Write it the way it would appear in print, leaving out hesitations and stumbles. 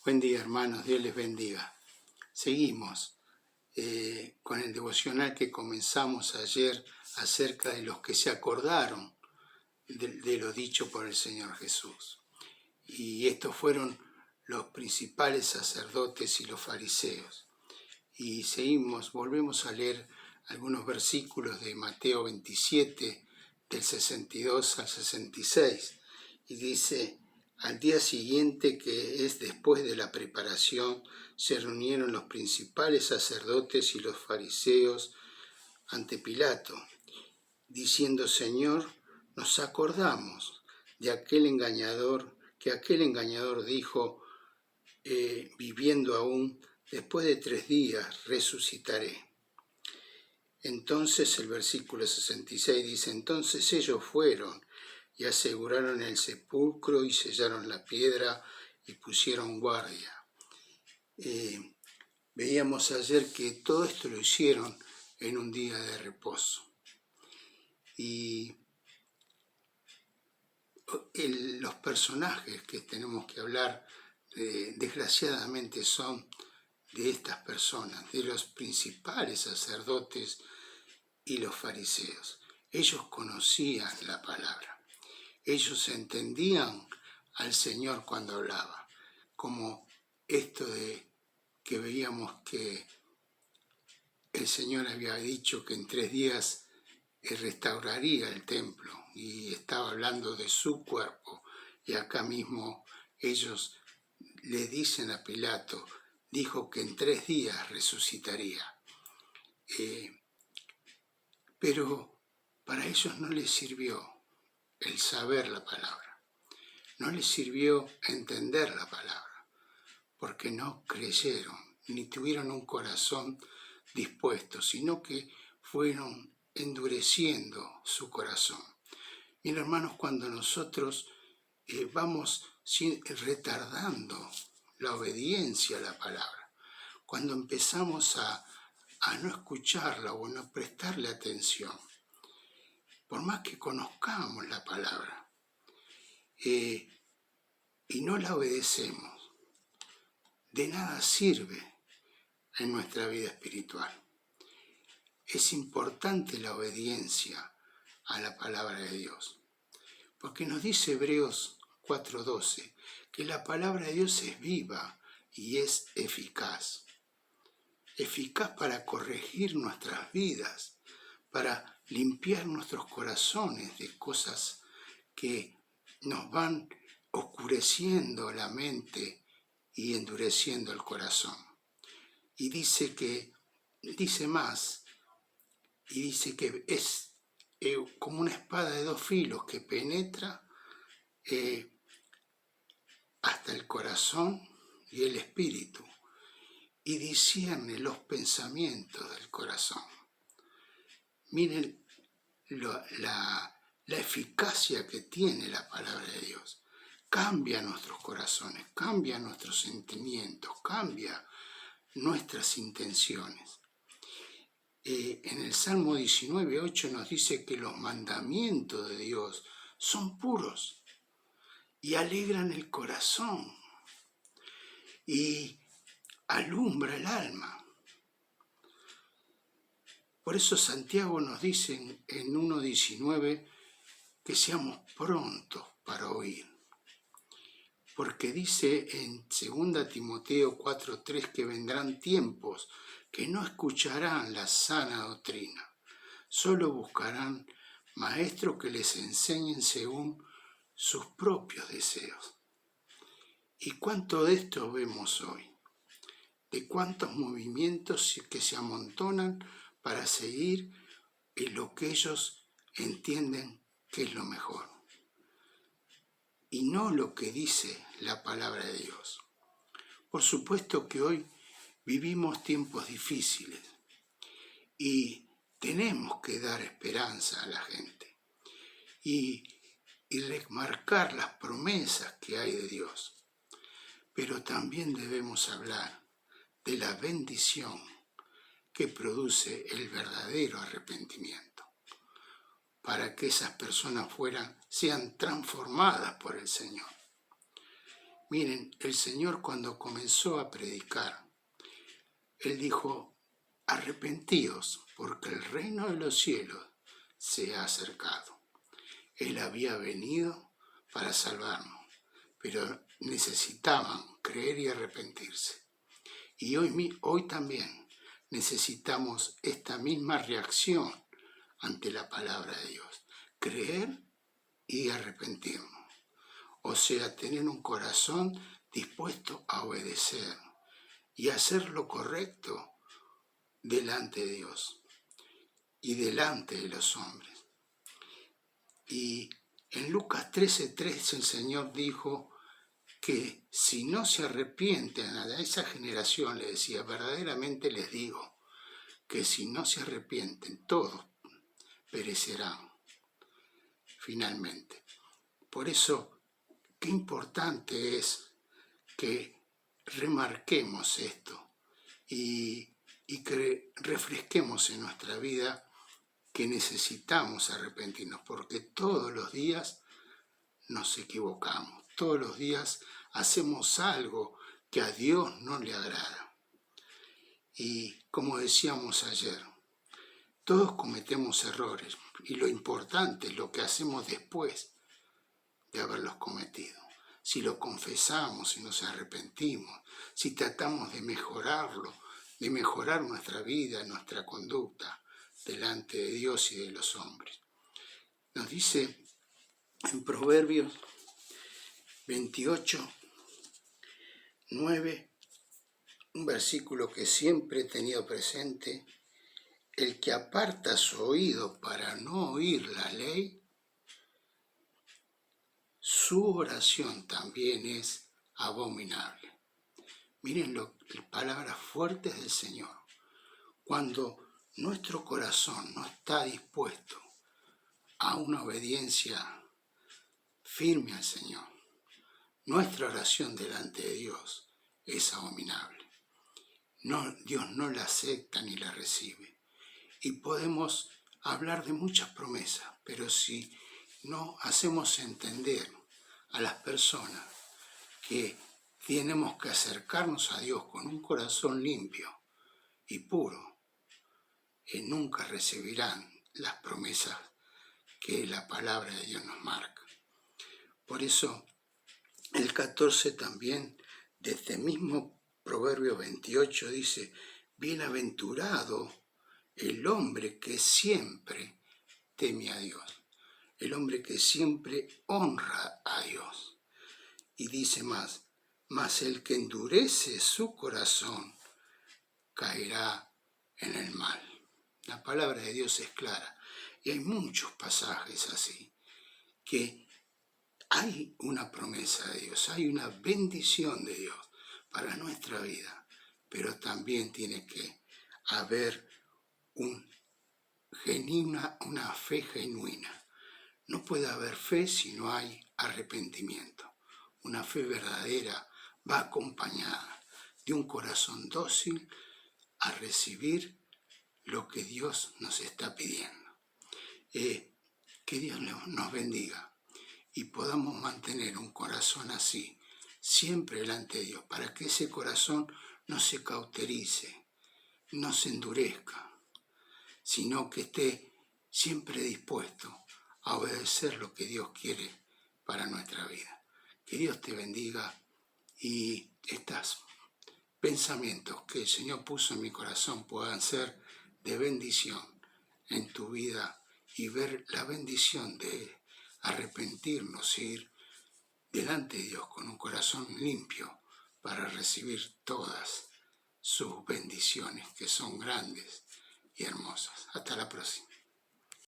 Buen día, hermanos, Dios les bendiga. Seguimos con el devocional que comenzamos ayer acerca de los que se acordaron de lo dicho por el Señor Jesús. Y estos fueron los principales sacerdotes y los fariseos. Y volvemos a leer algunos versículos de Mateo 27, del 62 al 66, y dice: al día siguiente, que es después de la preparación, se reunieron los principales sacerdotes y los fariseos ante Pilato, diciendo: Señor, nos acordamos de aquel engañador dijo, viviendo aún, después de 3 días resucitaré. Entonces el versículo 66 dice: entonces ellos fueron y aseguraron el sepulcro y sellaron la piedra y pusieron guardia. Veíamos ayer que todo esto lo hicieron en un día de reposo. Y los personajes que tenemos que hablar, desgraciadamente, son de estas personas, de los principales sacerdotes y los fariseos. Ellos conocían la palabra. Ellos entendían al Señor cuando hablaba, como esto de que veíamos que el Señor había dicho que en 3 días restauraría el templo, y estaba hablando de su cuerpo. Y acá mismo ellos le dicen a Pilato, dijo que en 3 días resucitaría. Pero para ellos no les sirvió el saber la palabra, no les sirvió entender la palabra, porque no creyeron, ni tuvieron un corazón dispuesto, sino que fueron endureciendo su corazón. Mis hermanos, cuando nosotros vamos retardando la obediencia a la palabra, cuando empezamos a no escucharla o no prestarle atención, por más que conozcamos la palabra y no la obedecemos, de nada sirve en nuestra vida espiritual. Es importante la obediencia a la palabra de Dios, porque nos dice Hebreos 4:12 que la palabra de Dios es viva y es eficaz para corregir nuestras vidas, para limpiar nuestros corazones de cosas que nos van oscureciendo la mente y endureciendo el corazón. Y dice más, y dice que es como una espada de 2 filos que penetra hasta el corazón y el espíritu, y discierne los pensamientos del corazón. Miren la eficacia que tiene la palabra de Dios. Cambia nuestros corazones, cambia nuestros sentimientos, cambia nuestras intenciones. En el Salmo 19:8 nos dice que los mandamientos de Dios son puros y alegran el corazón y alumbra el alma. Por eso Santiago nos dice en 1:19 que seamos prontos para oír. Porque dice en 2 Timoteo 4:3 que vendrán tiempos que no escucharán la sana doctrina, solo buscarán maestros que les enseñen según sus propios deseos. ¿Y cuánto de esto vemos hoy? De cuántos movimientos que se amontonan para seguir lo que ellos entienden que es lo mejor, y no lo que dice la palabra de Dios. Por supuesto que hoy vivimos tiempos difíciles y tenemos que dar esperanza a la gente y remarcar las promesas que hay de Dios. Pero también debemos hablar de la bendición que produce el verdadero arrepentimiento, para que esas personas sean transformadas por el Señor. Miren, el Señor cuando comenzó a predicar, Él dijo, arrepentíos, porque el reino de los cielos se ha acercado. Él había venido para salvarnos, pero necesitaban creer y arrepentirse. Y hoy también necesitamos esta misma reacción ante la palabra de Dios, creer y arrepentirnos. O sea, tener un corazón dispuesto a obedecer y hacer lo correcto delante de Dios y delante de los hombres. Y en Lucas 13:3 el Señor dijo que si no se arrepienten a esa generación, le decía, verdaderamente les digo que si no se arrepienten, todos perecerán finalmente. Por eso, qué importante es que remarquemos esto y que refresquemos en nuestra vida que necesitamos arrepentirnos, porque todos los días nos equivocamos, todos los días hacemos algo que a Dios no le agrada. Y como decíamos ayer, todos cometemos errores y lo importante es lo que hacemos después de haberlos cometido. Si lo confesamos, si nos arrepentimos, si tratamos de mejorarlo, de mejorar nuestra vida, nuestra conducta delante de Dios y de los hombres. Nos dice en Proverbios 28:9, un versículo que siempre he tenido presente: el que aparta su oído para no oír la ley, su oración también es abominable. Miren las palabras fuertes del Señor. Cuando nuestro corazón no está dispuesto a una obediencia firme al Señor, nuestra oración delante de Dios es abominable. Dios no la acepta ni la recibe. Y podemos hablar de muchas promesas, pero si no hacemos entender a las personas que tenemos que acercarnos a Dios con un corazón limpio y puro, nunca recibirán las promesas que la palabra de Dios nos marca. Por eso el 14 también de este mismo Proverbio 28 dice: bienaventurado el hombre que siempre teme a Dios, el hombre que siempre honra a Dios. Y dice más, mas el que endurece su corazón caerá en el mal. La palabra de Dios es clara y hay muchos pasajes así, que hay una promesa de Dios, hay una bendición de Dios para nuestra vida, pero también tiene que haber una fe genuina. No puede haber fe si no hay arrepentimiento. Una fe verdadera va acompañada de un corazón dócil a recibir lo que Dios nos está pidiendo. Que Dios nos bendiga y podamos mantener un corazón así, siempre delante de Dios, para que ese corazón no se cauterice, no se endurezca, sino que esté siempre dispuesto a obedecer lo que Dios quiere para nuestra vida. Que Dios te bendiga y estos pensamientos que el Señor puso en mi corazón puedan ser de bendición en tu vida y ver la bendición de arrepentirnos, ir delante de Dios con un corazón limpio para recibir todas sus bendiciones que son grandes y hermosas. Hasta la próxima.